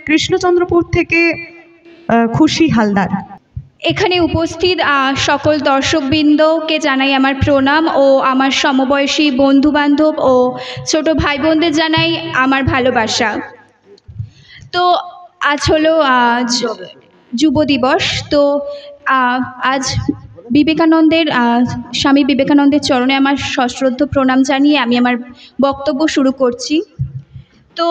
কৃষ্ণচন্দ্রপুর থেকে খুশি হালদার। এখানে উপস্থিত সকল দর্শকবৃন্দকে জানাই আমার প্রণাম ও আমার সমবয়সী বন্ধুবান্ধব ও ছোট ভাই বোনদের জানাই আমার ভালোবাসা। তো আজ হলো যুব দিবস। তো আজ বিবেকানন্দের স্বামী বিবেকানন্দের চরণে আমার সশ্রদ্ধ প্রণাম জানিয়ে আমি আমার বক্তব্য শুরু করছি। তো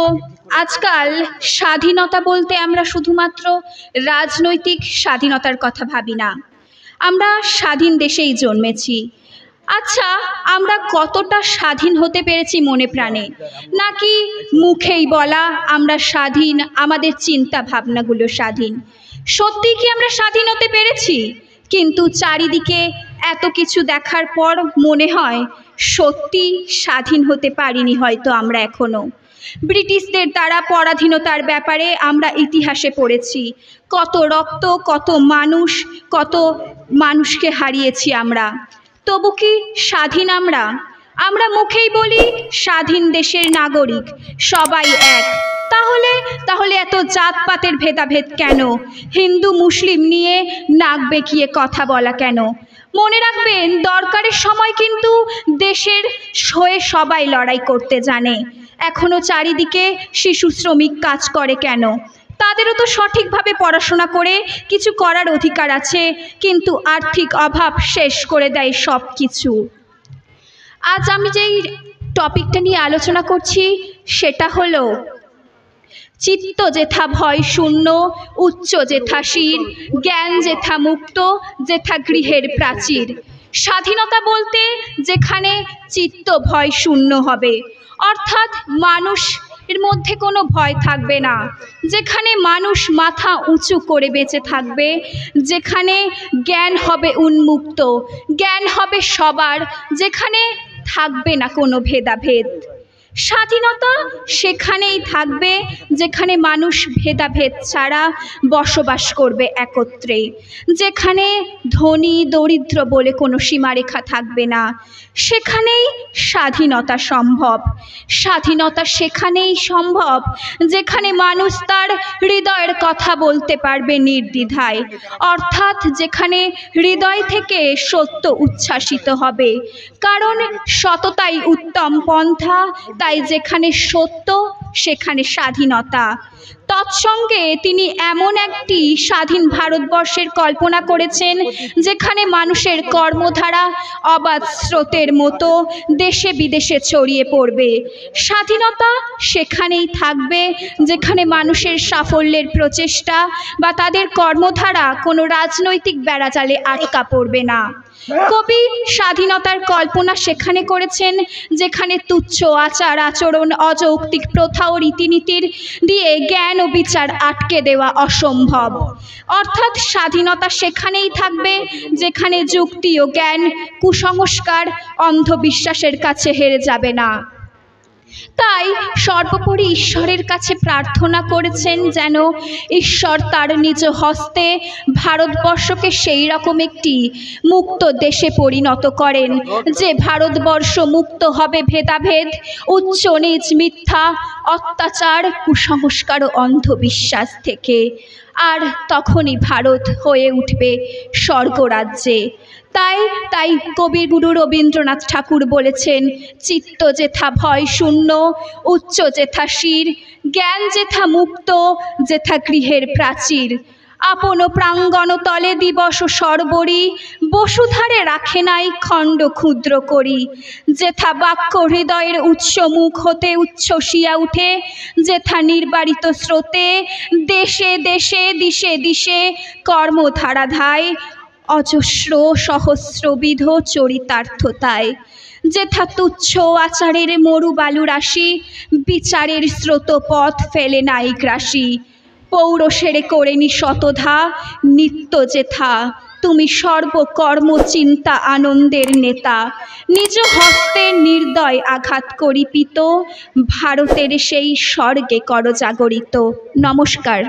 আজকাল স্বাধীনতা বলতে আমরা শুধুমাত্র রাজনৈতিক স্বাধীনতার কথা ভাবি না। আমরা স্বাধীন দেশেই জন্মেছি। আচ্ছা, আমরা কতটা স্বাধীন হতে পেরেছি মনে প্রাণে, নাকি মুখেই বলা আমরা স্বাধীন, আমাদের চিন্তা ভাবনাগুলো স্বাধীন? সত্যি কি আমরা স্বাধীন হতে পেরেছি? কিন্তু চারিদিকে এত কিছু দেখার পর মনে হয় সত্যি স্বাধীন হতে পারিনি হয়তো আমরা এখনো। ব্রিটিশদের দ্বারা পরাধীনতার ব্যাপারে আমরা ইতিহাসে পড়েছি, কত রক্ত, কত মানুষকে হারিয়েছি আমরা। তবু কি স্বাধীন আমরা? আমরা মুখেই বলি স্বাধীন দেশের নাগরিক, সবাই এক। তাহলে এত জাতপাতের ভেদাভেদ কেন? হিন্দু মুসলিম নিয়ে নাক বেঁকিয়ে কথা বলা কেন? মনে রাখবেন, দরকারের সময় কিন্তু দেশের হয়ে সবাই লড়াই করতে জানে। এখনো চারিদিকে শিশু শ্রমিক কাজ করে কেন? তাদেরও তো সঠিকভাবে পড়াশোনা করে কিছু করার অধিকার আছে, কিন্তু আর্থিক অভাব শেষ করে দেয় সব কিছু। আজ আমি যেই টপিকটা নিয়ে আলোচনা করছি সেটা হলো চিত্ত যেথা ভয় শূন্য, উচ্চ যেথা শির, জ্ঞান যেথা মুক্ত, যেথা গৃহের প্রাচীর। স্বাধীনতা বলতে যেখানে চিত্ত ভয় শূন্য হবে, অর্থাৎ মানুষের মধ্যে কোনো ভয় থাকবে না, যেখানে মানুষ মাথা উঁচু করে বেঁচে থাকবে, যেখানে জ্ঞান হবে উন্মুক্ত, জ্ঞান হবে সবার, যেখানে থাকবে না কোনো ভেদাভেদ। স্বাধীনতা সেখানেই থাকবে যেখানে মানুষ ভেদাভেদ ছাড়া বসবাস করবে একত্রে, যেখানে ধনী দরিদ্র বলে কোনো সীমারেখা থাকবে না, সেখানেই স্বাধীনতা সম্ভব। স্বাধীনতা সেখানেই সম্ভব যেখানে মানুষ তার হৃদয়ের কথা বলতে পারবে নির্দ্বিধায়, অর্থাৎ যেখানে হৃদয় থেকে সত্য উচ্ছ্বাসিত হবে, কারণ সততাই উত্তম পন্থা। তাই যেখানে সত্য সেখানে স্বাধীনতা। তৎসঙ্গে তিনি এমন একটি স্বাধীন ভারতবর্ষের কল্পনা করেছেন যেখানে মানুষের কর্মধারা অবাধ স্রোতের মতো দেশে বিদেশে ছড়িয়ে পড়বে। স্বাধীনতা সেখানেই থাকবে যেখানে মানুষের সাফল্যের প্রচেষ্টা বা তাদের কর্মধারা কোনো রাজনৈতিক বেড়াজালে আটকা পড়বে না। কবি স্বাধীনতার কল্পনা সেখানে করেছেন যেখানে তুচ্ছ আচার আচরণ, অযৌক্তিক প্রথা ও রীতিনীতির দিয়ে জ্ঞান ও বিচার আটকে দেওয়া অসম্ভব। অর্থাৎ স্বাধীনতা সেখানেই থাকবে যেখানে যুক্তি ও জ্ঞান কুসংস্কার অন্ধবিশ্বাসের কাছে হেরে যাবে না। তাই সর্বোপরি ঈশ্বরের কাছে প্রার্থনা করেছেন যেন ঈশ্বর তার নিজ হস্তে ভারতবর্ষকে সেই রকম একটি মুক্ত দেশে পরিণত করেন যে ভারতবর্ষ মুক্ত হবে ভেদাভেদ, উচ্চ নীচ, মিথ্যা, অত্যাচার, কুসংস্কার ও অন্ধবিশ্বাস থেকে। আর তখনই ভারত হয়ে উঠবে স্বর্গরাজ্যে। তাই কবিগুরু রবীন্দ্রনাথ ঠাকুর বলেছেন, চিত্ত যেথা ভয় শূন্য, উচ্চ যেথা শির, জ্ঞান যেথা মুক্ত, যেথা গৃহের প্রাচীর। আপন প্রাঙ্গণ তলে দিবস সর্বরি, বসুধারে রাখে নাই খণ্ড ক্ষুদ্র করি। যেথা বাক্য হৃদয়ের উৎস মুখ হতে উচ্ছ্বসিয়া উঠে, যেথা নির্বারিত স্রোতে দেশে দেশে দিশে দিশে কর্মধারা ধায়, অজস্র সহস্রবিধ চরিতার্থতায়। যেথা তুচ্ছ আচারের মরু বালু রাশি, বিচারের স্রোত পথ ফেলে নাই গ্রাসী। পৌরসেরে করেনি শতধা, নিত্য যেথা তুমি সর্বকর্ম চিন্তা আনন্দের নেতা। নিজ হস্তে নির্দয় আঘাত করিপিত, ভারতের সেই স্বর্গে কর জাগরিত। নমস্কার।